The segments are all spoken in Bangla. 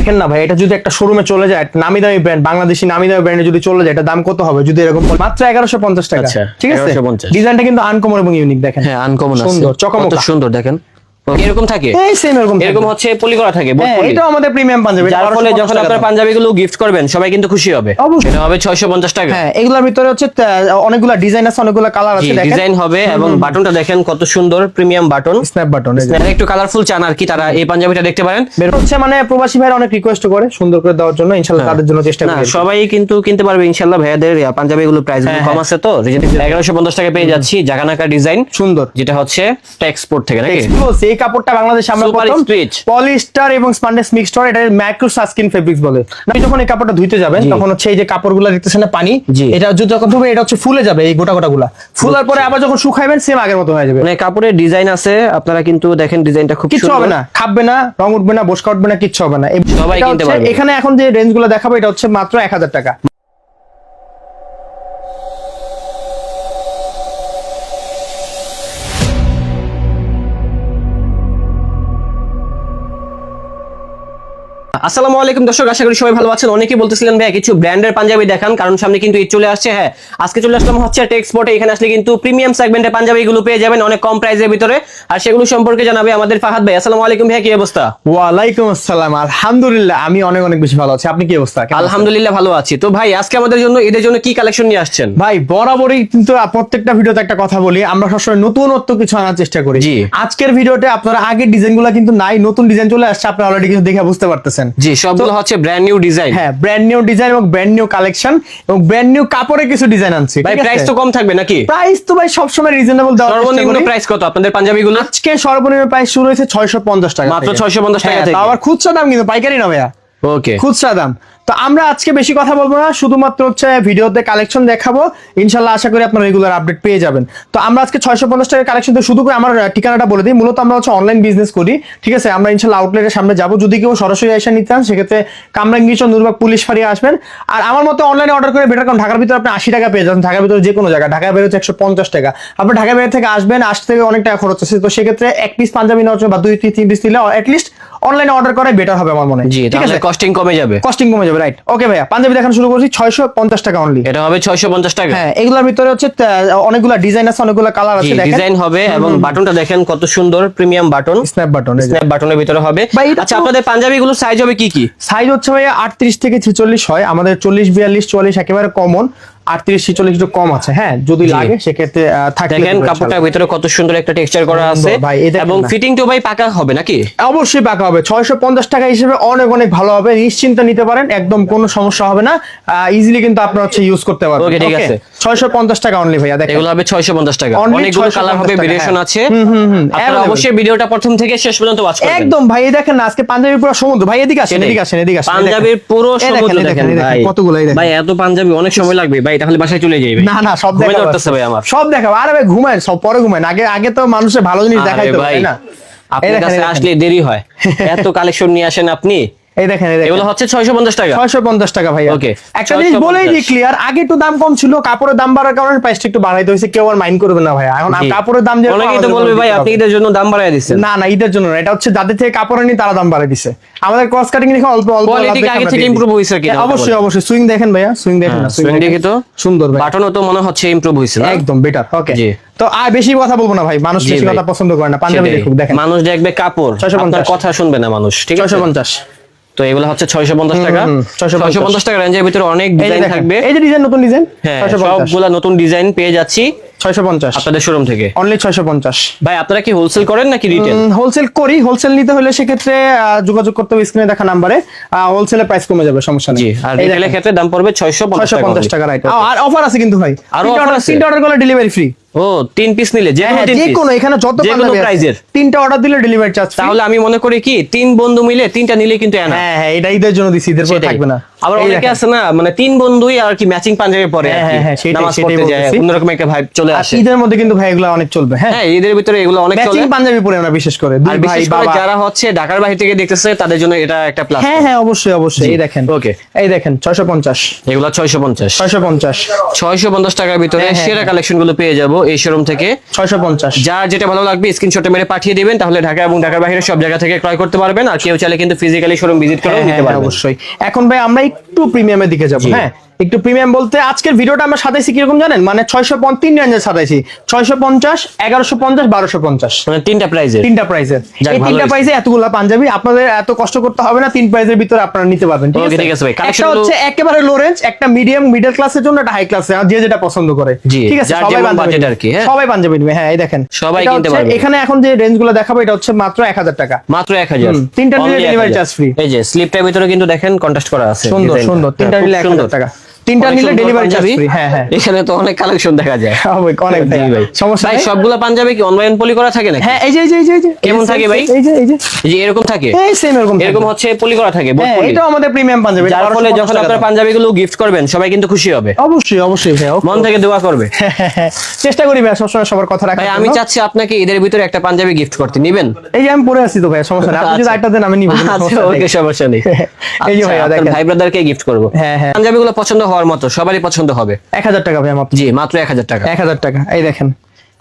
দেখেন না ভাই, এটা যদি একটা শোরুমে চলে যায়, নামি দামি ব্র্যান্ড, বাংলাদেশি নামি দামি ব্র্যান্ডে যদি চলে যায়, এটা দাম কত হবে যদি এরকম মাত্র 1150 টাকা। ঠিক আছে, ডিজাইনটা কিন্তু আনকমন এবং ইউনিক। দেখেন হ্যাঁ আনকমন, সুন্দর চকমক সুন্দর। দেখেন এরকম থাকে, এই সেম এরকম হচ্ছে পলি করা থাকে। এটা আমাদের প্রিমিয়াম পাঞ্জাবি, যার ফলে যখন আপনারা পাঞ্জাবিগুলো গিফট করবেন সবাই কিন্তু খুশি হবে। এটা হবে 650 টাকা। হ্যাঁ, এগুলোর ভিতরে হচ্ছে অনেকগুলা ডিজাইন আছে, অনেকগুলা কালার আছে। দেখেন ডিজাইন হবে এবং বাটনটা দেখেন কত সুন্দর, প্রিমিয়াম বাটন, স্ন্যাপ বাটন। একটু কালারফুল চান আর কি, তারা এই পাঞ্জাবিটা দেখতে পারেন। বের হচ্ছে মানে প্রবাসী ভাইরা অনেক রিকোয়েস্ট করে সুন্দর করে দেওয়ার জন্য, ইনশাআল্লাহ তাদের জন্য চেষ্টা করি। সবাই কিন্তু কিনতে পারবে ইনশাআল্লাহ, ভাইয়াদের পাঞ্জাবিগুলো প্রাইস কম আছে তো। 1150 টাকা পেয়ে যাচ্ছি জাগানাকা ডিজাইন, সুন্দর, যেটা হচ্ছে এক্সপোর্ট থেকে নাকি। এই কাপড়টা বাংলাদেশে আমরা প্রথম পলিস্টার এবং স্পন্ডেক্স মিক্সড হয়, এটা ম্যাক্রো সাস্কিন ফেব্রিক্স বলে। আপনি যখন এই কাপড়টা ধুইতে যাবেন তখন হচ্ছে এই যে কাপড়গুলো দেখতেছেন না পানি, এটা যখন ধুবে এটা হচ্ছে ফুলে যাবে, এই গোটা গোটাগুলা ফুলার পরে আবার যখন শুকাইবেন সেম আগের মতো হয়ে যাবে। মানে কাপড়ের ডিজাইন আছে, আপনারা কিন্তু দেখেন ডিজাইনটা খুব সুন্দর, কিচ্ছু হবে না, খাববে না, রং উঠবে না, বসকা উঠবে না, কিচ্ছু হবে না। সবাই কিনতে পারবে। এখানে এখন যে রেঞ্জগুলো দেখাবো এটা হচ্ছে মাত্র 1000 টাকা। আসসালামু আলাইকুম দর্শক, আশা করি সবাই ভালো আছেন। অনেকেই বলতেছিলেন ভাই কিছু ব্র্যান্ডের পাঞ্জাবি দেখান, কারণ সামনে কিন্তু ঈদ চলে আসছে। হ্যাঁ, আজকে চলে আসলাম হচ্ছে টেক্সপোর্টে। এখানে আসলে কিন্তু প্রিমিয়াম সেগমেন্টের পাঞ্জাবিগুলো পেয়ে যাবেন অনেক কম প্রাইসের ভিতরে, আর সেগুলো সম্পর্কে জানাবে আমাদের ফাহাদ ভাই। আসসালামু আলাইকুম ভাই, কি অবস্থা? ওয়ালাইকুম আসসালাম, আলহামদুলিল্লাহ আমি অনেক অনেক বেশি ভালো আছি। আপনি কি অবস্থা? আলহামদুলিল্লাহ ভালো আছি। তো ভাই আজকে আমাদের জন্য ঈদের জন্য কি কালেকশন নিয়ে আসছেন? ভাই বরাবরই কিন্তু প্রত্যেকটা ভিডিওতে একটা কথা বলি, আমরা সবসময় নতুনত্ব কিছু আনার চেষ্টা করি। আজকের ভিডিওতে আপনারা আগের ডিজাইনগুলো কিন্তু নাই, নতুন ডিজাইন চলে আসছে, আপনারা অলরেডি কিন্তু দেখে বুঝতে পারতেছেন। জি, সবগুলো হচ্ছে ব্র্যান্ড নিউ ডিজাইন। হ্যাঁ, ব্র্যান্ড নিউ ডিজাইন এবং ব্র্যান্ড নিউ কালেকশন এবং ব্র্যান্ড নিউ কাপড়ে কিছু ডিজাইন আনছি। ভাই প্রাইস তো কম থাকবে নাকি? প্রাইস তো ভাই সবসময় রিজনেবল দেওয়ার চেষ্টা করি। সর্বনিম্ন প্রাইস কত আপনাদের পাঞ্জাবিগুলো? আজকে সর্বনিম্ন প্রাইস শুরু হয়েছে 650 টাকা, মাত্র 650 টাকা থেকে। আবার খুচরা দাম কিন্তু, পাইকারি না ভাইয়া, ওকে খুচরা দাম। তো আমরা আজকে বেশি কথা বলবো না, শুধুমাত্র হচ্ছে ভিডিওতে কালেকশন দেখাবো। ইনশাল্লাহ আশা করি আপনারা রেগুলার আপডেট পেয়ে যাবেন। তো আমরা আজকে 650 টাকার কালেকশন তো শুধু করে আমার ঠিকানাটা বলে দিই। মূলত আমরা হচ্ছে অনলাইন বিজনেস করি, ঠিক আছে। আমরা ইনশাল্লাহ আউটলেটের সামনে যাবো, যদি কেউ সরাসরি এসে নিতে চান সেক্ষেত্রে কামরাঙ্গীরচর নূরবাগ পুলিশ ফাঁড়ি আসবেন। আর আমার মতো অনলাইনে অর্ডার করে বেটার, কারণ ঢাকার ভিতরে আপনি 80 টাকা পেয়ে যাবেন, ঢাকার ভিতরে যে কোনো জায়গায়। ঢাকায় বের হচ্ছে 150 টাকা, আপনি ঢাকা বাইরে থেকে আসবেন, আসতে থেকে অনেক টাকা খরচ আছে। তো সেক্ষেত্রে এক পিস পাঞ্জাবি নেওয়ার জন্য বা 2-3 পিস নিলে অ্যাটলিস্ট অনলাইনে অর্ডার করাই বেটার হবে আমার মনে হয়। ঠিক আছে, কস্টিং কমে যাবে, কস্টিং কমে যাবে, রাইট। ওকে ভাইয়া, পাঞ্জাবি দেখানো শুরু করছি 650 টাকা অনলি। এটা হবে 650 টাকা। হ্যাঁ, এগুলোর ভিতরে হচ্ছে অনেকগুলা ডিজাইন আছে, অনেকগুলা কালার আছে। দেখেন ডিজাইন হবে এবং বাটনটা দেখেন কত সুন্দর, premium button, snap button, snap বাটনের ভিতরে হবে। আচ্ছা, আপনাদের পাঞ্জাবিগুলো সাইজ হবে কি কি? সাইজ হচ্ছে ভাইয়া 38 থেকে 46 হয় আমাদের, 40, 42, 44 একেবারে কমন, 38, 46 একটু কম আছে। হ্যাঁ, যদি লাগে সেক্ষেত্রে থাকলে। দেখেন কাপড়টার ভিতরে কত সুন্দর একটা টেক্সচার করা আছে এবং ফিটিং তো ভাই পাকা হবে নাকি? অবশ্যই পাকা হবে। 650 টাকা হিসেবে অনেক অনেক ভালো হবে, নিশ্চিন্তে নিতে পারেন, একদম কোনো সমস্যা হবে না, ইজিলি কিন্তু আপনারা হচ্ছে ইউজ করতে পারবেন। ওকে, ঠিক আছে। 650 টাকা অনলি ভাইয়া। দেখেন এগুলো হবে 650 টাকা, অনেকগুলো কালার হবে, ভেরিয়েশন আছে। আপনারা অবশ্যই ভিডিওটা প্রথম থেকে শেষ পর্যন্ত ওয়াচ করবেন। একদম ভাই, এই দেখেন না আজকে পাঞ্জাবি পুরো সমুদ্র। ভাই এদিকে আসেন, এদিকে আসেন, এদিকে আসেন। পাঞ্জাবির পুরো সমুদ্র দেখেন ভাই, কতগুলাই দেখেন ভাই। এত পাঞ্জাবি অনেক সময় লাগবে ভাই, তাহলে বাসায় চলে যাবে। না না, সব দেখাবো, ভাই আমার সব দেখাবো। আরে ভাই ঘুমায়, সব পরে ঘুমায়, আগে তো মানুষের ভালো জিনিস দেখাইতে হয় না। আপনার কাছে আসলে দেরি হয়, এত কালেকশন নিয়ে আসেন আপনি। এই দেখেন, এগুলো হচ্ছে 650 টাকা। 650 টাকা ভাই। ওকে, একটা জিনিস বলেই দিই ক্লিয়ার, আগে একটু দাম কম ছিল, কাপড়ের দাম বাড়ার কারণে প্রাইসটা একটু বাড়াইতে হয়েছে, কেউ আর মাইন্ড করবে না ভাই। এখন কাপড়ের দাম যে অনেকেই তো বলবে ভাই আপনি ঈদের জন্য দাম বাড়ায় দিচ্ছেন। না না, ঈদের জন্য না, এটা হচ্ছে যাদের থেকে কাপড় আনি তারা দাম বাড়ায় দিছে। আমাদের কস্ট কাটিং দেখে অল্প অল্প কোয়ালিটি আগে থেকে ইমপ্রুভ হইছে কি? অবশ্যই অবশ্যই। সুইং দেখেন ভাইয়া, সুইং দেখেন না, সুইং দেখি তো সুন্দর ভাই। বাটনও তো মনে হচ্ছে ইমপ্রুভ হইছে, একদম বেটার। ওকে, তো আর বেশি কথা বলবো না ভাই, মানুষ বেশি কথা পছন্দ করে না। পাঞ্জাবি দেখুন, দেখেন মানুষ দেখবে কাপড়, আপনার কথা শুনবে না মানুষ। ঠিক আছে, 650। তো এগুলো হচ্ছে 650 টাকা। 650 টাকা রেঞ্জের ভিতরে অনেক ডিজাইন থাকবে। এই যে ডিজাইন, নতুন ডিজাইন, হ্যাঁ, সবগুলা নতুন ডিজাইন পেয়ে যাচ্ছি 650 আপনাদের শোরুম থেকে, অনলি 650। ভাই আপনারা কি হোলসেল করেন নাকি রিটেল? হোলসেল করি। হোলসেল নিতে হলে সেক্ষেত্রে যোগাযোগ করতে হবে স্ক্রিনে দেখা নাম্বারে, হোলসেলে প্রাইস কমে যাবে, সমস্যা নেই। আর রিটেলের ক্ষেত্রে দাম পড়বে 650 টাকা, রাইট। আর অফার আছে কিন্তু ভাই, আরো অফার আছে। 3টা অর্ডার করলে ডেলিভারি ফ্রি। ও, 3 পিস নিলে যে কোনো এখানে যত প্রাইজের 3টা অর্ডার দিলে ডেলিভারি চার্জ। তাহলে আমি মনে করি কি 3 বন্ধু মিলে 3টা নিলে কিন্তু এনা। হ্যাঁ হ্যাঁ, এটা ঈদের জন্য দিছি, ঈদের পর থাকবে না। আবার এই অনেকে দেখেন। আছে না মানে তিন বন্ধুই আর কি ম্যাচিং পাঞ্জাবি পরে আর কি, হ্যাঁ, সেটাই নামাজ পড়তে যায়, বলতেছি। অন্যরকম একটা ভাইব চলে আর আসে। ঈদের মধ্যে কিন্তু ভাই এগুলো অনেক চলবে। হ্যাঁ, হ্যাঁ, ঈদের ভিতরে এগুলো অনেক চলে। ম্যাচিং পাঞ্জাবি পরে আমরা বিশেষ করে দুই আর ভাই বিশেষ করে বাবা। যারা হচ্ছে ঢাকার বাইরে থেকে দেখতেছে তাদের জন্য এটা একটা প্লাস। হ্যাঁ হ্যাঁ, অবশ্যই অবশ্যই। এই দেখেন, ওকে, এই দেখেন 650 এগুলো 650 650 650 টাকার ভিতরে হ্যাঁ, সেরা কালেকশন গুলো পেয়ে যাবো এই শোরুম থেকে। 650। যার যেটা ভালো লাগবে স্ক্রিনশটে মেরে পাঠিয়ে দিবেন, তাহলে ঢাকা এবং ঢাকার বাইরে সব জায়গা থেকে ক্রয় করতে পারবেন। আর কেউ চাইলে কিন্তু ফিজিক্যালি শোরুম ভিজিট করেও নিতে পারবেন। অবশ্যই। এখন ভাই আমরা একটু প্রিমিয়ামের দিকে যাব। জি। হ্যাঁ, একটু প্রিমিয়াম বলতে আজকের ভিডিওটা আমরা সাজাইছি কিরকম জানেন, মানে 650 রেঞ্জে সাজাইছি, 650, 1150, 1250, মানে তিনটা প্রাইজের। তিনটা প্রাইসের। যাক, এই ভালো তিনটা হয়েছে। প্রাইসে এতগুলা পাঞ্জাবি আপনাদের এত কষ্ট করতে হবে না, তিন প্রাইসের ভিতরে আপনারা নিতে পারবেন। ঠিক Okay, আছে, ঠিক আছে ভাই। একটা Collection হচ্ছে একেবারে লো রেঞ্জ, একটা মিডিয়াম মিডল ক্লাসের জন্য, একটা হাই ক্লাসে, যে যেটা পছন্দ করে। জি, ঠিক আছে, যার সবাই যেমন পাঞ্জাবি budget নিবে। আর কি, হ্যাঁ। সবাই পাঞ্জাবি নিবে। হ্যাঁ, এই দেখেন, সবাই এটা কিনতে হচ্ছে পারবে। এখানে এখন যে রেঞ্জগুলো দেখাবো এটা হচ্ছে মাত্র 1000 টাকা। মাত্র 1000। তিনটা নিলে Only delivery 1000 charge free। এই যে স্লিপটার ভিতরে কিন্তু দেখেন কন্ট্রাস্ট করা আছে। সুন্দর design টা। সুন্দর, তিনটা হ্যাঁ, নিলে খুব 1000 টাকা, তিনটা অনেক নিলে সুন্দর ডেলিভারি চার্জ পাঞ্জাবি। ফ্রি। হ্যাঁ হ্যাঁ, এখানে তো অনেক কালেকশন দেখা যায়। অনেক ভাই, জি ভাই, সমস্যা ভাই নেই। সবগুলা পাঞ্জাবি কি অনলাইন পলি করা থাকে নাকি? হ্যাঁ, এই যে এই যে এই যে কেমন থাকে ভাই? এই যে এই যে এরকম থাকে, এই সেম এরকম এরকম থাকবে। হচ্ছে পলি করা থাকে, বোট হ্যাঁ, পলি। এটাও আমাদের প্রিমিয়াম পাঞ্জাবি। যার ফলে যখন আপনার পাঞ্জাবিগুলো গিফট করবেন সবাই কিন্তু খুশি হবে, অবশ্যই অবশ্যই ভাই, মন থেকে দোয়া করবে। চেষ্টা করি ভাই সবসময় সবার কথা রাখার ভাই জন্য। আমি চাচ্ছি আপনাকে ঈদের ভিতরে একটা পাঞ্জাবি গিফট করতে, নিবেন? এই যে আমি পরে আছি তো ভাই, সমস্যা নেই, আপনি যদি আচ্ছা। আরেকটা দেন আমি নিব, কোনো আচ্ছা, সমস্যা নেই। ওকে, সমস্যা নেই। এই যে আচ্ছা, ভাইয়া আপনার দেখেন, ভাই ব্রাদারকে গিফট করব। হ্যাঁ, হ্যাঁ। পাঞ্জাবিগুলো পছন্দ হওয়ার মতো, সবারই পছন্দ হবে। 1000 টাকা ভাই মাত্র। জি, মাত্র 1000 টাকা। 1000 টাকা, এই দেখেন,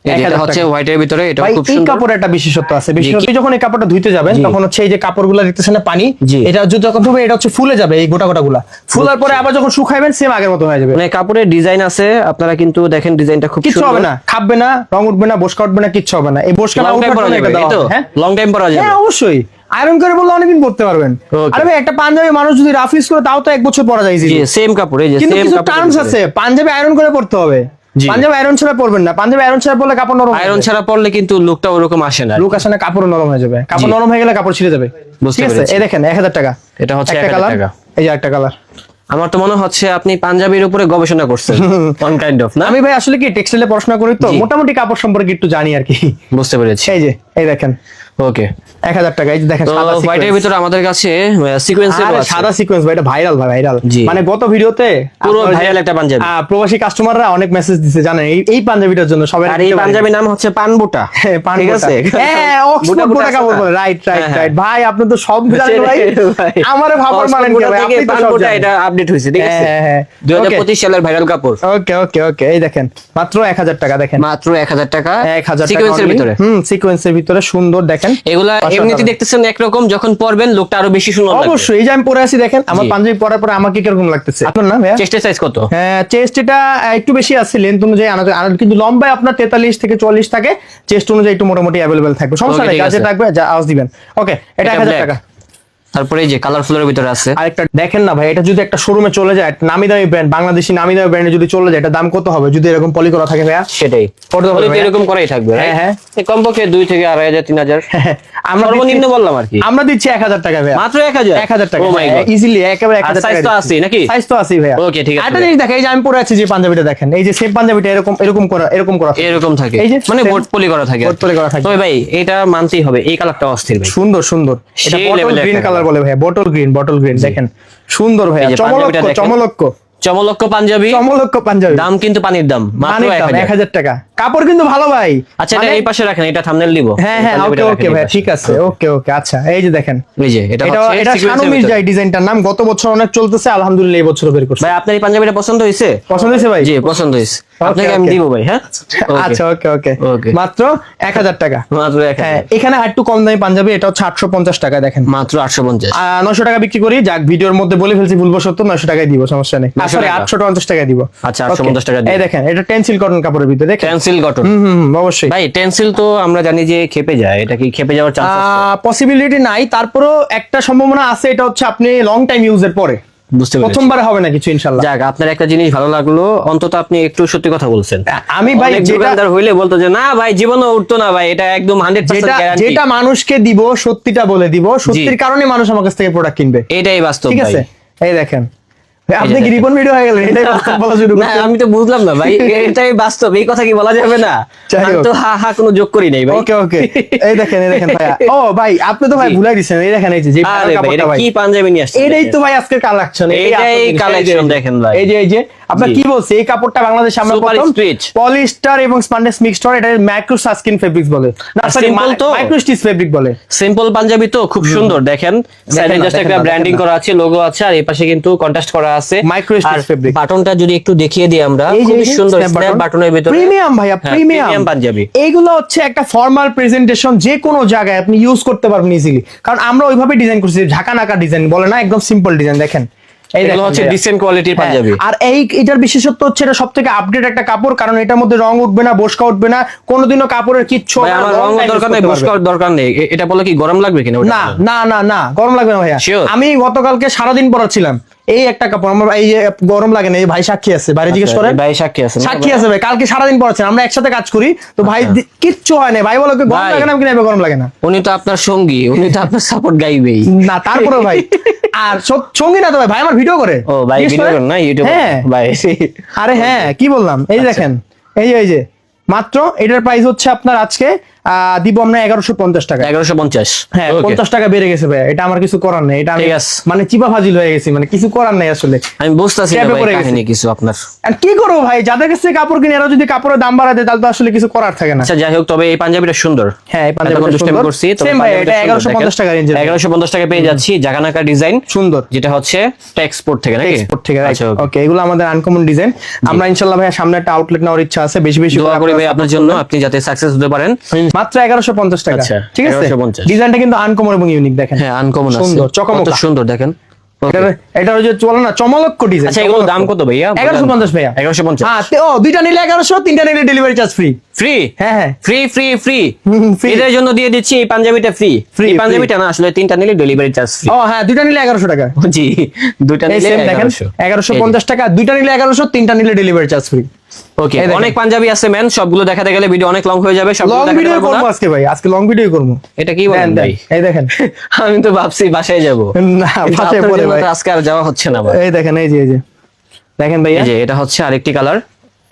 এই যে এটা 1000 হচ্ছে টাকা। হোয়াইটের ভিতরে, এটা ভাই খুব এই সুন্দর। কাপড়ের একটা বিশেষত্ব আছে, জি, বিশেষত যখন এই কাপড়টা ধুইতে যাবেন জি। তখন হচ্ছে এই যে কাপড়গুলো দেখতেছেন না পানি, জি। এটা যখন ধুবে এটা হচ্ছে ফুলে যাবে, এই গোটা গোটা গুলা ফুলার পরে আবার যখন শুকাইবেন সেম আগের মতো হয়ে যাবে। মানে কাপড়ের ডিজাইন আছে, আপনারা কিন্তু দেখেন ডিজাইনটা খুব কিচ্ছু সুন্দর। হবে না, খাববে না, রং উঠবে না, বসকা উঠবে না, কিচ্ছু হবে না। এই বসকা না লং টাইম উঠার পরা জন্য যাবে, এটা দেওয়া এই তো হবে। হ্যাঁ লং টাইম পরা যাবে। হ্যাঁ, অবশ্যই। আয়রন করে বললে অনেকদিন পরতে পারবেন। Okay. আরে ভাই একটা পাঞ্জাবি মানুষ যদি রাফ ইউজ করে তাও তো 1 বছর পরা যায় জি, easily। সেম কাপড়, এই যে কিন্তু সেম কিছু কাপড়। টার্মস আছে, পাঞ্জাবি আয়রন করে পরতে হবে। জি। পাঞ্জাবি আয়রন ছাড়া পরবেন না, পাঞ্জাবি আয়রন ছাড়া পরলে কাপড় নরম আয়রন ছাড়া পরলে কিন্তু লুকটা ওরকম আসে না। লুক আসে না, কাপড় নরম হয়ে যাবে, কাপড় জি। নরম হয়ে গেলে কাপড় ছিঁড়ে যাবে। বুঝতে ঠিক আছে, পেরেছি। এই দেখেন 1000 টাকা, এটা হচ্ছে একটা 1000 কালার, টাকা। এই যে একটা কালার। আমার তো মনে হচ্ছে আপনি পাঞ্জাবির উপরে গবেষণা করছেন, অন কাইন্ড অফ, না? আমি ভাই আসলে কি টেক্সটাইলে পড়াশোনা করি তো জি। মোটামুটি কাপড় সম্পর্কে একটু জানি আর কি। বুঝতে পেরেছি। এই যে এই দেখেন ওকে, 1000 টাকা, এই যে দেখেন তো সাদা হোয়াইটের সিকোয়েন্স। ভিতরে আমাদের কাছে সিকোয়েন্সের আরে আছে। সাদা সিকোয়েন্স ভাই, এটা ভাইরাল ভাই, ভাইরাল। জি। মানে গত ভিডিওতে পুরো আপনার যে- ভাইরাল একটা পাঞ্জাবি। প্রবাসী কাস্টমাররা অনেক মেসেজ দিছে জানেন এই পাঞ্জাবিটার জন্য সবাই। আর এই পাঞ্জাবির নাম হচ্ছে পানবুটা। ঠিক আছে, হ্যাঁ, অক্সফোর্ড বোটা কাপড় বলে, রাইট রাইট হ্যাঁ, রাইট। ভাই আপনি তো সব জানেন ভাই, ভাই। আমারে ভাবার মানেন কি ভাই, আপনি তো সব পানবুটা জানেন। এটা আপডেট হয়েছে, ঠিক আছে? হ্যাঁ, হ্যাঁ, 2025 সালের ভাইরাল কাপড়। ওকে ওকে ওকে, এই দেখেন মাত্র 1000 টাকা, দেখেন মাত্র 1000 টাকা, 1000 টাকা সিকোয়েন্সের only। ভিতরে। সিকোয়েন্সের ভিতরে সুন্দর, দেখেন এগুলা অসাধারণ। এমনিতে দেখতেছেন একরকম, যখন পরবেন লুকটা আরো বেশি সুন্দর লাগবে। অবশ্যই। এই যে আমি পরে আছি দেখেন, আমার জি। পাঞ্জাবি পরার পরে আমাকে কিরকম লাগতেছে আপনার না ভাইয়া? চেস্টের সাইজ কত? হ্যাঁ, চেস্ট এটা একটু বেশি আছে লেন্থ অনুযায়ী, আর কিন্তু লম্বায় আপনার 43 থেকে 40 থাকে, চেস্ট অনুযায়ী একটু মোটামুটি অ্যাভেলেবেল থাকবে, সমস্যা Okay, নেই, ঠিক কাজে আছে। থাকবে, যা আওয়াজ দিবেন। ওকে, এটা এটা 1000 black। টাকা। তারপরে এই যে কালারফুলের ভিতরে আছে। আরেকটা দেখেন না ভাই, এটা যদি একটা শোরুমে চলে যায়, একটা নামি দামি ব্র্যান্ড, বাংলাদেশি নামি দামি ব্র্যান্ডে যদি চলে যায়, এটা দাম কত হবে যদি এরকম পলি করা থাকে ভাইয়া? সেটাই, কত হবে হলে তো ভাইয়া? এরকম করাই থাকবে, হ্যাঁ, right? হ্যাঁ। এই কমপক্ষে 2 থেকে 2500 3000 আমরা সর্বনিম্ন দিচ্ছি- বললাম আর কি। আমরা দিচ্ছি 1000 টাকা ভাইয়া, মাত্র 1000। 1000 টাকা। ও মাই গড। ইজিলি একেবারে আর 1000 size টাকা তো দিচ্ছি। আছেই নাকি? সাইজ তো আছেই ভাইয়া। Okay, ঠিক আছে একটা ভাইয়া। জিনিস দেখেন, এই যে আমি পরে আছি যে পাঞ্জাবিটা দেখেন, এই যে সেম পাঞ্জাবিটা এরকম এরকম করা থাকে। এরকম থাকে, এই যে মানে same- বোর্ড পলি করা থাকে। বোর্ড পলি করা থাকে। তবে ভাই এটা মানতেই হবে, এই কালারটা অস্থির ভাই। সুন্দর সুন্দর, এটা সেই বটল level এর গ্রিন একটা কালার বলে ভাইয়া, বটল গ্রিন দেখেন, সুন্দর ভাইয়া, এই যে পাঞ্জাবিটা চমলক্ষ দেখেন। চমলক্ষ চমলক্ষ পাঞ্জাবি, চমলক্ষ পাঞ্জাবি, দাম কিন্তু পানির দাম, মাত্র মানিক দাম 1000। 1000 টাকা। কাপড় কিন্তু ভালো ভাই। আচ্ছা, এটা মানে- এই পাশে রাখেন, এটা থাম্বনেল দিব। হ্যাঁ হ্যাঁ, ওকে ওকে ভাই, ঠিক আছে, ওকে ওকে। আচ্ছা, এই যে দেখেন, এই যে এটা এটা হচ্ছে এটা sequence শানু এর ভিতরে। মির্জা ডিজাইনটার নাম, গত বছর অনেক চলতেছে, আলহামদুলিল্লাহ এই বছর বের করছে। ভাই আপনার এই পাঞ্জাবিটা পছন্দ হয়েছে? পছন্দ হয়েছে ভাই? জি, পছন্দ হয়েছে। Okay, আপনাকে আমি okay. দিব ভাই, হ্যাঁ? আচ্ছা, ওকে ওকে, Okay. মাত্র 1000 টাকা। মাত্র 1000। হ্যাঁ, এখানে আরেকটু কম দামি পাঞ্জাবি, এটা হচ্ছে 850 টাকা, দেখেন মাত্র 850। 900 টাকা বিক্রি করি, যাক ভিডিওর মধ্যে বলে ফেলছি ভুলবশত, 900 টাকায় দিব, সমস্যা নেই। 900 সরি, টাকা। 850 টাকায় দিব। আচ্ছা, 850 টাকা Okay, দিব। এই দেখেন, এটা টেনসিল কটন কাপড়ের ভিতরে, দেখেন। Tencel cotton. অবশ্যই। ভাই টেনসিল তো আমরা জানি যে খেপে যায়, এটা কি খেপে যাওয়ার চান্স আছে? পসিবিলিটি নাই, তারপরেও একটা সম্ভাবনা আছে, এটা হচ্ছে আপনি লং টাইম ইউজের পরে, বুঝতে পেরেছি। প্রথমবার হবে না কিছু ইনশাআল্লাহ। যাক, আপনার একটা জিনিস ভালো লাগলো, অন্তত আপনি একটু সত্যি কথা বলছেন। আমি ভাই অনেক যেটা দোকানদার হইলে বলতো যে না ভাই জীবনে উঠতো না ভাই, এটা একদম 100% যেটা গ্যারান্টি। যেটা মানুষকে দিব সত্যিটা বলে দিব, সত্যির কারণে মানুষ আমার কাছ থেকে প্রোডাক্ট কিনবে, এটাই বাস্তব ঠিক ভাই। আছে। এই দেখেন আপনি কি রিপন ভিডিও হয়ে গেলেন, এটাই বাস্তব বলা শুরু না করছেন। আমি তো বুঝলাম না ভাই, এটাই বাস্তব, এই কথা কি বলা যাবে না? যাই আমি হোক। তো হা হা কোনো যোগ করি নাই ভাই। ওকে ওকে, এই দেখেন ভাইয়া, ও ভাই আপনি তো ভাই জি। ভুলাই দিচ্ছেন, এই দেখেন এই যে আরে ভাই কাপড়টা এটা ভাই, কি পাঞ্জাবি নিয়ে আসছে? এটাই তো ভাই আজকের কালেকশন, এইটাই collection দেখেন ভাই। এই যে আপনার জি। কি বলছে, এই কাপড়টা বাংলাদেশে আমরা Super প্রথম stretch। পলিস্টার এবং স্পন্ডেস মিক্সড হয়, এটা মাইক্রো সাস্কিন ফেব্রিক্স বলে, না আর সরি simple তো। মাইক্রো স্টিচ ফেব্রিক বলে। সিম্পল পাঞ্জাবি তো খুব সুন্দর, দেখেন সাইডে না, জাস্ট দেখেন একটা না, ব্র্যান্ডিং দেখেন না। করা আছে, লোগো আছে, আর এই পাশে কিন্তু কন্ট্রাস্ট করা আছে Micro stitch fabric। বাটনটা যদি একটু দেখিয়ে দিই আমরা, এই যে খুব সুন্দর snap স্ন্যাপ button। বাটনের ভিতরে প্রিমিয়াম ভাইয়া, হ্যাঁ, প্রিমিয়াম premium পাঞ্জাবি। এইগুলো হচ্ছে একটা ফর্মাল প্রেজেন্টেশন, যে কোনো জায়গায় আপনি ইউজ করতে পারবেন ইজিলি, কারণ আমরা ওইভাবে ডিজাইন করছি, ঝাঁকা নাকা ডিজাইন বলে না, একদম সিম্পল ডিজাইন। দেখেন এই এগুলো দেখেন হচ্ছে ভাইয়া। ডিসেন্ট কোয়ালিটির হ্যাঁ, পাঞ্জাবি। আর এটার বিশেষত্ব হচ্ছে এটা সবথেকে আপডেট একটা কাপড়, কারণ এটার মধ্যে রং উঠবে না, বসকা উঠবে না, কোনোদিনও কাপড়ের কিচ্ছু ভাই হবে না, আমার long রং time use দরকার নেই, করতে বসকার পারবেন। দরকার নেই, এটা বলে কি গরম লাগবে কিনা ওটা না বলেন? না না না, গরম লাগবে না ভাইয়া। Sure? আমি গতকালকে সারাদিন পরাচ্ছিলাম এই একটা কাপড়, আমার এই যে গরম লাগে না, এই ভাই সাক্ষী আছে, বাইরে জিজ্ঞেস করেন, ভাই সাক্ষী আছে না? সাক্ষী আছে ভাই, কালকে সারাদিন পড়াচ্ছেন, আমরা একসাথে কাজ করি তো ভাই কিচ্ছু হয় না, ভাই বলো কি গরম ভাই। লাগে না, আমি কিনা গরম লাগে না, উনি তো আপনার সঙ্গী, উনি তো আপনার সাপোর্ট গাইবেই। না তারপরে ভাই, আর সঙ্গী না তো ভাই, ভাই আমার ভিডিও করে। ও ভাই জিজ্ঞেস ভিডিও করেন। করেন না ইউটিউবে? হ্যাঁ ভাই আরে হ্যাঁ কি বললাম, এই দেখেন এই যে মাত্র এটার প্রাইস হচ্ছে আপনার আজকে দিব আমরা 1150 টাকা। 1150। হ্যাঁ Okay. 50 টাকা বেড়ে গেছে ভাই, এটা আমার কিছু করার নেই, এটা আমি ঠিক আছে। মানে চিপা ফাজিল হয়ে গেছি, মানে কিছু করার নেই আসলে। আমি বুঝতাছি না ট্যাপে ভাই পড়ে গেছি। কাহিনী কিছু আপনার। আর কি করবো ভাই, যাদের কাছে কাপড় কিনে এরা যদি কাপড়ের দাম বাড়ায় দেয় তাহলে তো আসলে কিছু করার থাকে না। আচ্ছা যাই হোক, তবে এই পাঞ্জাবিটা সুন্দর। হ্যাঁ এই এতক্ষণ পাঞ্জাবিটা দুষ্টামি সুন্দর। করছি, তবে Same ভাই, এটা পাঞ্জাবিটা সুন্দর, 1150 টাকা রেঞ্জের। 1150 টাকা পেয়ে যাচ্ছি, জাগানাকা ডিজাইন, সুন্দর যেটা হচ্ছে টেক্সপোর্ট থেকে নাকি? এক্সপোর্ট থেকে। আচ্ছা okay. ওকে, এগুলো আমাদের আনকমন ডিজাইন। আমরা ইনশাআল্লাহ ভাই সামনে একটা আউটলেট নেওয়ার ইচ্ছা আছে, বেশি বেশি দোয়া করে করি ভাই আপনারা আপনার জন্য, আপনি যাতে সাকসেস হতে পারেন। মাত্র 1150 টাকা। আচ্ছা, ঠিক আছে, 1150 ডিজাইনটা কিন্তু আনকমন এবং ইউনিক, দেখেন হ্যাঁ আনকমন আছে, সুন্দর, চকমকা। কত সুন্দর দেখেন। Okay. এটা ওই যে চলে না চমলক্ষ ডিজাইন। আচ্ছা এগুলোর দাম কত ভাইয়া? 1150 ভাইয়া। 1150 হ্যাঁ ও দুইটা নিলে 1100, তিনটা নিলে ডেলিভারি চার্জ ফ্রি। ফ্রি? হ্যাঁ হ্যাঁ ফ্রি ফ্রি ফ্রি free। এদের জন্য দিয়ে দিচ্ছি এই পাঞ্জাবিটা ফ্রি। Free, এই পাঞ্জাবিটা না, আসলে তিনটা নিলে ডেলিভারি চার্জ ফ্রি। ও হ্যাঁ দুইটা নিলে 1100 টাকা। জি, দুইটা এই নিলে সেম দেখেন 1150 টাকা, দুইটা নিলে 1100, তিনটা নিলে ডেলিভারি চার্জ ফ্রি। ওকে, এই দেখেন। অনেক পাঞ্জাবি আছে ম্যান, সবগুলো দেখাতে গেলে ভিডিও অনেক লং হয়ে যাবে, সবগুলো লং দেখাতে ভিডিও পারবো করবো না। আজকে ভাই, আজকে লং ভিডিও করবো। এটা কি বলেন দেন, দেন। ভাই? এই দেখেন আমি তো ভাবছি বাসায় যাব না কিন্তু পাশে আপনার পড়ে জন্য ভাই, তো আজকে আর যাওয়া হচ্ছে না ভাই। এই দেখেন এই যে দেখেন ভাইয়া, এই যে এটা হচ্ছে আরেকটি কালার।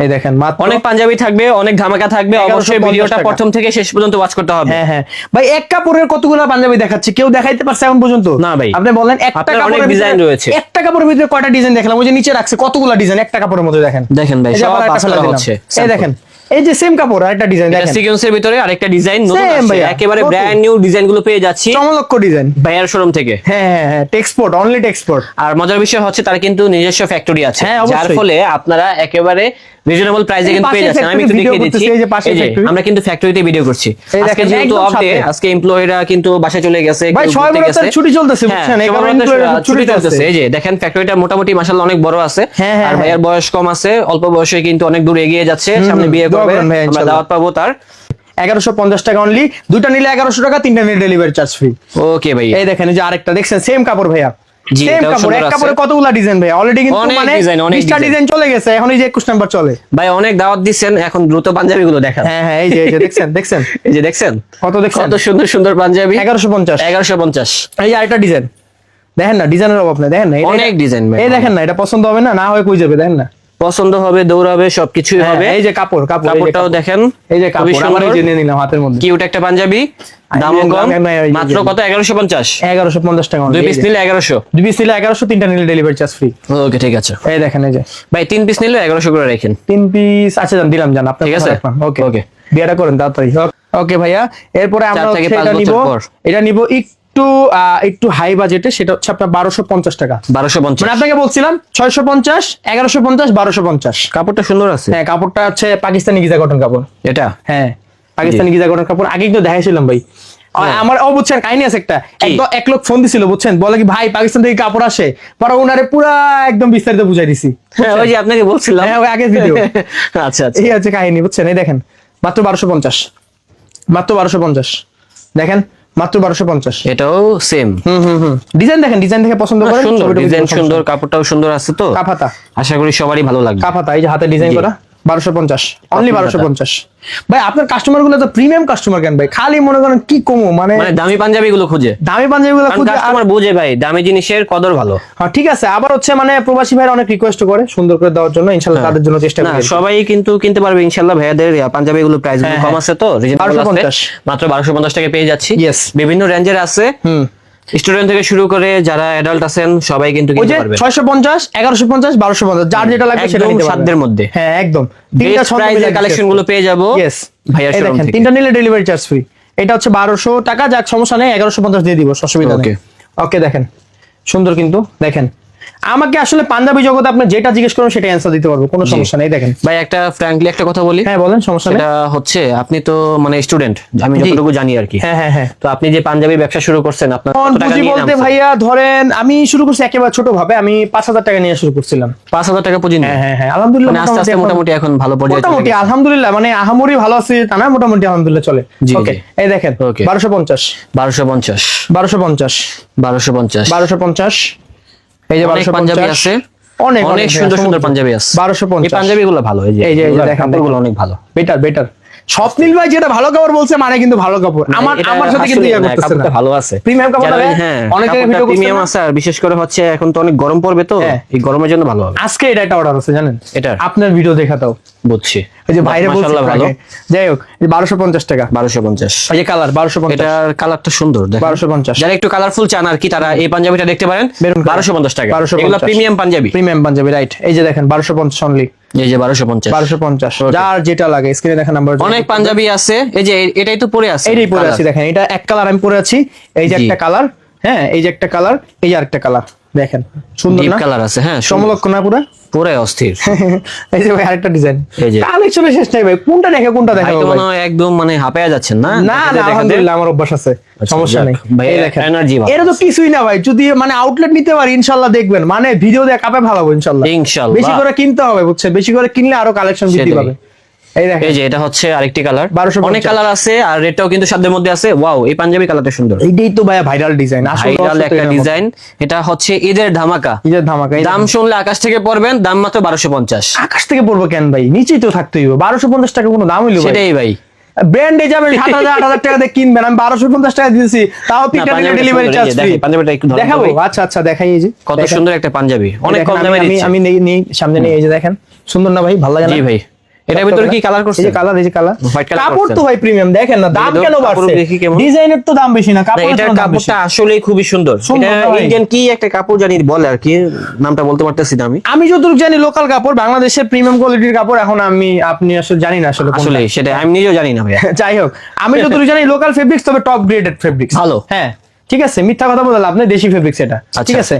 এই দেখেন মাত্র অনেক পাঞ্জাবি থাকবে, অনেক ধামাকা থাকবে, 1150 অবশ্যই ভিডিওটা টাকা। প্রথম থেকে শেষ পর্যন্ত ওয়াচ করতে হবে। হ্যাঁ হ্যাঁ ভাই, এক কাপড়ের কতগুলো পাঞ্জাবি দেখাচ্ছে, কেউ দেখাইতে পারছে এখন পর্যন্ত? না ভাই। আপনি বলেন একটা আপনার অনেক কাপড়ের ডিজাইন ভিতরে- রয়েছে। একটা কাপড়ের ভিতরে কয়টা ডিজাইন দেখলাম, ওই যে নিচে রাখছে কতগুলো ডিজাইন একটা কাপড়ের মধ্যে, দেখেন দেখেন ভাই এই যে সব আবার একটা পাস ফেলে করা দিলাম। হচ্ছে। এই দেখেন এই যে সেম কাপড় আরেকটা ডিজাইন এটা দেখেন, সিকোয়েন্সের ভিতরে আরেকটা ডিজাইন নতুন Same আসছে, ভাইয়া, একেবারে নতুন। ব্র্যান্ড নিউ ডিজাইন গুলো পেয়ে যাচ্ছি চমলক্ষ ডিজাইন। ভাইয়ার শোরুম থেকে। হ্যাঁ হ্যাঁ হ্যাঁ, টেক্সপোর্ট, অনলি টেক্সপোর্ট। আর মজার বিষয় হচ্ছে তার কিন্তু নিজস্ব ফ্যাক্টরি আছে, হ্যাঁ, যার অবশ্যই। ফলে আপনারা একেবারে রিজনেবল প্রাইসে এই কিন্তু পেয়ে পাশের যাচ্ছেন। আমি একটু factory দেখিয়ে video দিচ্ছি, করতেছি, এই যে পাশের এই যে factory। আমরা কিন্তু ফ্যাক্টরিতে ভিডিও করছি। এই আজকে দেখেন, যেহেতু একদম অফ ডে, সাথে। আজকে এমপ্লয়িরা কিন্তু বাসায় চলে গেছে, ভাই, কেউ সবাই ঘুরতে বলে গেছে। তার ছুটি চলতেছে, হ্যাঁ, বুঝছেন? এই সবার কারণে মধ্যে employee ছুটি ছুটি চলতেছে। আছে। এই যে দেখেন ফ্যাক্টরিটা মোটামুটি মাশাআল্লাহ অনেক বড় আছে, হ্যাঁ, হ্যাঁ, আর ভাইয়ার বয়স কম আছে, অল্প বয়সে কিন্তু অনেক দূর এগিয়ে যাচ্ছে, সামনে বিয়ে দোয়া করবে, করেন ভাই, আমরা ইনশাআল্লাহ। দাওয়াত পাবো তার। 1150 টাকা অনলি, দুইটা নিলে 1100 টাকা, তিনটা নিলে ডেলিভারি চার্জ ফ্রি। ওকে ভাই, এই দেখেন এই যে আরেকটা দেখছেন, সেম কাপড় ভাইয়া, জি, সেম এটাও কাপড়, সুন্দর এক আছে। কাপড়ে কতগুলা ডিজাইন ভাই, অলরেডি কিন্তু অনেক মানে design, অনেক 20টা design। ডিজাইন চলে গেছে, এখন এই যে 21 নাম্বার চলে। ভাই অনেক দাওয়াত দিচ্ছেন, এখন দ্রুত পাঞ্জাবি গুলো দেখান। হ্যাঁ হ্যাঁ, এই যে দেখছেন দেখছেন এই যে দেখছেন কত দেখছেন, কত সুন্দর সুন্দর পাঞ্জাবি। 1150। 1150। এই যে আরেকটা ডিজাইন দেখেন না, ডিজাইনের অভাব নাই, দেখেন না অনেক ডিজাইন ভাই। এই দেখেন না, এটা পছন্দ হবে না, না হয় কই যাবে, দেখেন না পছন্দ হবে, দৌড়াবে, সবকিছুই হ্যাঁ, হবে। এই যে কাপড় কাপড়, এই যে কাপড়টাও কাপড়। দেখেন, এই যে খুবই কাপড় আমার এই সুন্দর। যে নিয়ে নিলাম হাতের মধ্যে, কিউট একটা পাঞ্জাবি, দামও এই যে কম, এই যে মাত্র কত? 1150। 1150 টাকা দুই only, পিস এই যে। নিলে 1100। দুই পিস নিলে 1100, তিনটা নিলে ডেলিভারি চার্জ ফ্রি। ওকে ঠিক আছে এই দেখেন এই যে ভাই, 3 পিস নিলে 1100 করে রাখেন। 3 পিস, আচ্ছা জান দিলাম জান, আপনার ঠিক আছে? ওকে ওকে। বিয়েটা করেন তাড়াতাড়ি। ওকে ভাইয়া, এরপরে আমরা 4 থেকে হচ্ছে 5 এটা নিব, বছর পর। এটা নিব একটু হাই বাজেটে, সেটা হচ্ছে আপনার 1250 টাকা। 1250। মানে আপনাকে বলছিলাম 650, 1150, 1250। কাপড়টা সুন্দর আছে। হ্যাঁ, কাপড়টা হচ্ছে পাকিস্তানি গিজা কটন কাপড়। এটা হ্যাঁ, পাকিস্তানি গিজা কটন কাপড়, আগে কিন্তু দেখাইছিলাম ভাই। আমার বুঝছেন কাহিনী আছে একটা, এক লোক ফোন দিছিল বুঝছেন, বলে কি ভাই পাকিস্তান থেকে কাপড় আসে, পরে ওনারে পুরা একদম বিস্তারিত বুঝাই দিছি। হ্যাঁ, ওই যে আপনাকে বলছিলাম। হ্যাঁ, ওই আগের ভিডিও। আচ্ছা আচ্ছা। এই হচ্ছে কাহিনী বুঝছেন, এই দেখেন মাত্র 1250, মাত্র 1250, দেখেন মাত্র 1250। এটাও সেম। ডিজাইন দেখেন, ডিজাইন দেখে পছন্দ করেন, সুন্দর ছবিটা ডিজাইন, পছন্দ। সুন্দর কাপড়টাও সুন্দর আছে তো, কাফাতা, আশা করি সবারই ভালো লাগবে। কাফাতা, এই যে হাতে ডিজাইন জি। করা, 1250 অনলি 1250 ভাই। আপনার কাস্টমার গুলো তো প্রিমিয়াম কাস্টমার কেন ভাই? খালি মনে করেন কি কমো মানে দামি পাঞ্জাবি গুলো খুঁজে, দামি পাঞ্জাবি গুলো খুঁজে কাস্টমার বুঝে ভাই দামি জিনিসের কদর ভালো। হ্যাঁ ঠিক আছে। আবার হচ্ছে মানে প্রবাসী ভাইরা অনেক রিকোয়েস্ট করে সুন্দর করে দেওয়ার জন্য, ইনশাআল্লাহ তাদের জন্য চেষ্টা না করি। সবাই কিন্তু কিনতে পারবে ইনশাআল্লাহ ভাইয়াদের পাঞ্জাবি গুলো প্রাইস গুলো কম আছে তো, রিজনেবল আছে, 1250 মাত্র 1250 টাকা পেয়ে যাচ্ছি। Yes. বিভিন্ন রেঞ্জের আছে, স্টুডেন্ট থেকে শুরু করে যারা অ্যাডাল্ট আছেন সবাই কিন্তু ওই কিনতে যে পারবে। 650 1150 1250 যার যেটা লাগবে সেটা একদম নিতে পারবেন সাধ্যের মধ্যে। হ্যাঁ একদম তিনটা বেস্ট প্রাইসের কালেকশন গুলো পেয়ে যাবো यस ভাইয়ার এই শোরুম দেখেন থেকে। তিনটা নিলে ডেলিভারি চার্জ ফ্রি। এটা হচ্ছে 1200 টাকা, যাক সমস্যা নেই, 1150 দিয়ে দিব, অসুবিধা নেই। ওকে দেখেন সুন্দর কিন্তু দেখেন, আমাকে আসলে পাঞ্জাবি জগতে আপনি যেটা জিজ্ঞেস করুন সেটা অ্যানসার দিতে পারবো, কোনো সমস্যা নেই। দেখেন ভাই একটা ফ্র্যাঙ্কলি একটা কথা বলি। হ্যাঁ বলেন, সমস্যা নেই। এটা হচ্ছে আপনি তো মানে স্টুডেন্ট, আমি যতটুকু জানি আর কি। হ্যাঁ হ্যাঁ হ্যাঁ। তো আপনি যে পাঞ্জাবি ব্যবসা শুরু করছেন আপনার কত টাকা পুঁজি নিয়ে বলতে নামছেন? ভাইয়া ধরেন আমি শুরু করছি একেবারে ছোট ভাবে, আমি 5000 টাকা নিয়ে শুরু করছিলাম। 5000 টাকা পুঁজি নিয়ে? হ্যাঁ হ্যাঁ হ্যাঁ আলহামদুলিল্লাহ মানে আস্তে আস্তে মোটামুটি এখন ভালো পর্যায়ে চলে মোটামুটি গেছে। আলহামদুলিল্লাহ, মানে আহামরি ভালো আছে তা না, মোটামুটি আলহামদুলিল্লাহ চলে। জি, ওকে জি। এই দেখেন Okay. 1250 1250 1250 1250 1250 এই যে অনেক পাঞ্জাবি আছে, অনেক অনেক সুন্দর সুন্দর পাঞ্জাবি আছে। 1250 এই পাঞ্জাবি গুলো ভালো, এই যে এই যে এগুলা দেখেন, কাপড়গুলো অনেক ভালো। Better better. স্বপ্নিল ভাই যেটা ভালো কাপড় বলছে মানে কিন্তু ভালো কাপড়, আমার এটা আমার সাথে কিন্তু আসলে ইয়া না, করতেছে না। কাপড়টা ভালো আছে, প্রিমিয়াম কাপড় যারা- হবে, হ্যাঁ অনেকে কাপড়টা ভিডিও করছে প্রিমিয়াম না। আছে, আর বিশেষ করে হচ্ছে এখন তো অনেক গরম পড়বে তো, হ্যাঁ। এই গরমের জন্য ভালো হবে। আজকে এটা একটা অর্ডার আছে জানেন, এটার? আপনার ভিডিও দেখাতাও বুঝছি, এই যে বাইরে বলছে মাশাআল্লাহ ভালো। যাই হোক 1250 টাকা 1250 এই যে কালার 1250 এটার কালারটা সুন্দর, দেখেন। 1250 যারা একটু কালারফুল চান আর কি, তারা এই পাঞ্জাবিটা দেখতে পারেন। বেরুন কালার। 1250 টাকা, 1250 এগুলো premium panjabi. Premium panjabi right. এই যে দেখেন 1250 অনলি, এই যে 1250 1250 যার যেটা লাগে স্ক্রিনে দেখেন নাম্বার। অনেক পাঞ্জাবি আছে, এই যে এটাই তো পরে আছে, এইটাই পরে কালার। আছি দেখেন, এটা এক কালার আমি পরে আছি, এই যে জি। একটা কালার, হ্যাঁ এই যে একটা কালার, এই যে আরেকটা কালার দেখেন, সুন্দর ডিপ না? কালার আছে, হ্যাঁ সমলক্ষ না পুরো? পুরো অস্থির। এই যে ভাই আরেকটা ডিজাইন, এই যে। কালেকশনের শেষ নাই ভাই, কোনটা দেখে কোনটা ভাই দেখাবো তো ভাই? মনে হয় একদম মানে হাঁপায়া যাচ্ছেন না? না দেখাতে না দেখাতে। আলহামদুলিল্লাহ আমার অভ্যাস আছে, সমস্যা যাক, নেই। ভাই, এই দেখেন energy ভালো। এটা তো কিছুই না ভাই, যদি মানে আউটলেট নিতে পারি ইনশাআল্লাহ দেখবেন, মানে ভিডিও দিয়ে কাপে ভালো ইনশাআল্লাহ। ইনশাআল্লাহ। বেশি করে কিনতে হবে বুঝছেন, বেশি করে কিনলে আরো কালেকশন বৃদ্ধি সেটাই। পাবে। এই দেখেন এই যে এটা হচ্ছে আরেকটি কালার, 1250 অনেক কালার আছে আর রেটটাও কিন্তু সাধ্যের মধ্যে আছে। ওয়াও, এই পাঞ্জাবি কালারটা সুন্দর, এইটাই তো ভাই ভাইরাল ডিজাইন, আসলে ভাইরাল একটা ডিজাইন। এটা হচ্ছে ঈদের ধামাকা, ঈদের ধামাকা। এই দাম শুনলে আকাশ থেকে পড়বেন, দাম মাত্র 1250। আকাশ থেকে পড়বো কেন ভাই, নিচেই তো থাকতেই হবে। 1250 টাকা কোনো দাম হইলো ভাই? সেটাই ভাই, ব্র্যান্ডে যাবেন 7000 8000 টাকা দিয়ে কিনবেন, আমি 1250 টাকা দিয়েছি, তাও তিনটা পাঞ্জাবিটা ডেলিভারি সুন্দর, এই চার্জ যে ফ্রি। দেখেন, পাঞ্জাবিটা একটু ধরেন তো দেখাবো? ভাই। আচ্ছা আচ্ছা দেখাই, এই যে কত দেখেন। সুন্দর একটা পাঞ্জাবি, অনেক দেখেন, কম দামে আমি দিচ্ছে। আমি নেই সামনে নেই, এই যে দেখেন সুন্দর না ভাই, ভালো লাগে না? জি ভাই, এটার ভিতরে কি কালার করছে? এই যে কালার, এই যে কালার, White color কাপড় করছেন। তো ভাই প্রিমিয়াম, দেখেন না দাম দেখি তো, কেন কাপড় বাড়ছে? দেখি কেমন। ডিজাইনের তো দাম বেশি না, না, কাপড়ের এটার তো দাম বেশি। কাপড়টা আসলেই খুবই সুন্দর। সুন্দর এটা না ভাই? ইন্ডিয়ান কি একটা কাপড় জানি বলে আর কি, নামটা বলতে পারতেছি না আমি। আমি যতটুকু জানি লোকাল কাপড়, বাংলাদেশের প্রিমিয়াম কোয়ালিটির কাপড়, এখন আপনি আসলে জানি না আসলে কোনটা। আসলে সেটা আমি নিজেও জানি না ভাইয়া। যাই হোক, আমি যতটুকু জানি লোকাল ফেব্রিক্স, তবে টপ গ্রেডেড ফেব্রিক্স ভালো। হ্যাঁ ঠিক আছে, মিথ্যা কথা বলে লাভ নেই, দেশি ফেব্রিক্স এটা। আচ্ছা। ঠিক আছে,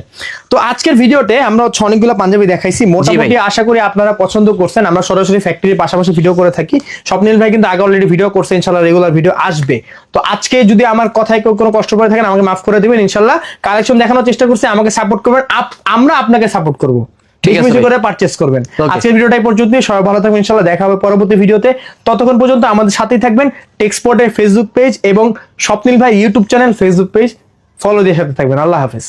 তো আজকের ভিডিওতে আমরা হচ্ছে অনেকগুলো পাঞ্জাবি দেখাইছি, মোটামুটি আশা করি আপনারা পছন্দ করছেন। আমরা সরাসরি ফ্যাক্টরির পাশাপাশি ভিডিও করে থাকি। স্বপ্নিল ভাই কিন্তু আগে অলরেডি ভিডিও করছে, ইনশাল্লাহ রেগুলার ভিডিও আসবে। তো আজকে যদি আমার কথায় কেউ কোনো কষ্ট করে থাকেন আমাকে মাফ করে দিবেন, ইনশাল্লাহ কালেকশন দেখানোর চেষ্টা করছি, আমাকে সাপোর্ট করবেন, আমরা আপনাকে সাপোর্ট করবো, ঠিক বেশি আছে বেশি ভাই। করে পারচেজ করবেন। Okay. আজকের ভিডিওটাই পর্যন্তই, সবাই ভালো থাকবেন, ইনশাল্লাহ দেখা হবে পরবর্তী ভিডিওতে। ততক্ষণ পর্যন্ত আমাদের সাথেই থাকবেন। টেক্সপোর্টের ফেসবুক পেজ এবং স্বপ্নিল ভাই YouTube channel Facebook page follow দিয়ে সাথে থাকবেন। আল্লাহ হাফেজ।